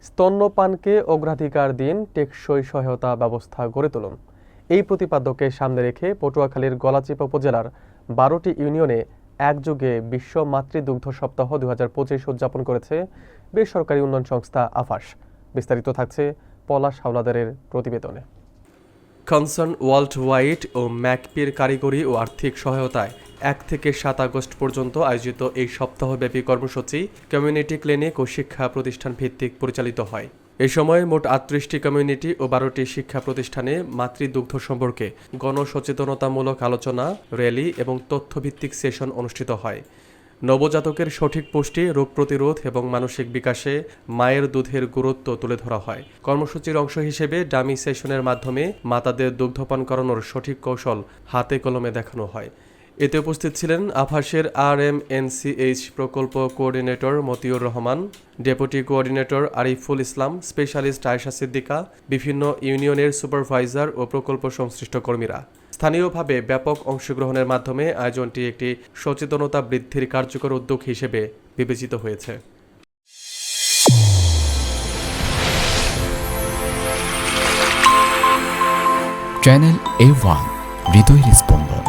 স্তন্যপানকে অগ্রাধিকার দিন, টেকসই সহায়তা ব্যবস্থা গড়ে তুলুন। এই প্রতিপাদ্যকে সামনে রেখে পটুয়াখালীর গলাচিপা উপজেলার ১২টি ইউনিয়নে একযোগে বিশ্ব মাতৃদুগ্ধ সপ্তাহ ২০২৫ উদযাপন করেছে বেসরকারি উন্নয়ন সংস্থা আফাস। বিস্তারিত থাকছে পলাশ হাওলাদারের প্রতিবেদনে। কনসার্ন ওয়ার্ল্ড ওয়াইড ও ম্যাকপির কারিগরি ও আর্থিক সহায়তায় ১ থেকে ৭ আগস্ট পর্যন্ত আয়োজিত এই সপ্তাহব্যাপী কর্মসূচি কমিউনিটি ক্লিনিক ও শিক্ষা প্রতিষ্ঠান ভিত্তিক পরিচালিত হয়। এ সময় মোট ৩৮টি কমিউনিটি ও ১২টি শিক্ষা প্রতিষ্ঠানে মাতৃদুগ্ধ সম্পর্কে গণসচেতনতামূলক আলোচনা, র্যালি এবং তথ্যভিত্তিক সেশন অনুষ্ঠিত হয়। নবজাতকের সঠিক পুষ্টি, রোগ প্রতিরোধ এবং মানসিক বিকাশে মায়ের দুধের গুরুত্ব তুলে ধরা হয়। কর্মসূচির অংশ হিসেবে ডামি সেশনের মাধ্যমে মাতাদের দুগ্ধপান করানোর সঠিক কৌশল হাতে কলমে দেখানো হয়। এতে উপস্থিত ছিলেন আফাসের RMNCH প্রকল্প coordinator Motiur Rahman, deputy coordinator Ariful Islam, specialist Ayesha Siddika, বিভিন্ন ইউনিয়নের সুপারভাইজার ও প্রকল্প সংশ্লিষ্ট কর্মীরা। স্থানীয়ভাবে ব্যাপক অংশগ্রহণের মাধ্যমে আয়োজনটি একটি সচেতনতা বৃদ্ধির কার্যকর উদ্যোগ হিসেবে বিবেচিত হয়েছে। চ্যানেল A1 হৃদয়ের স্পন্দন।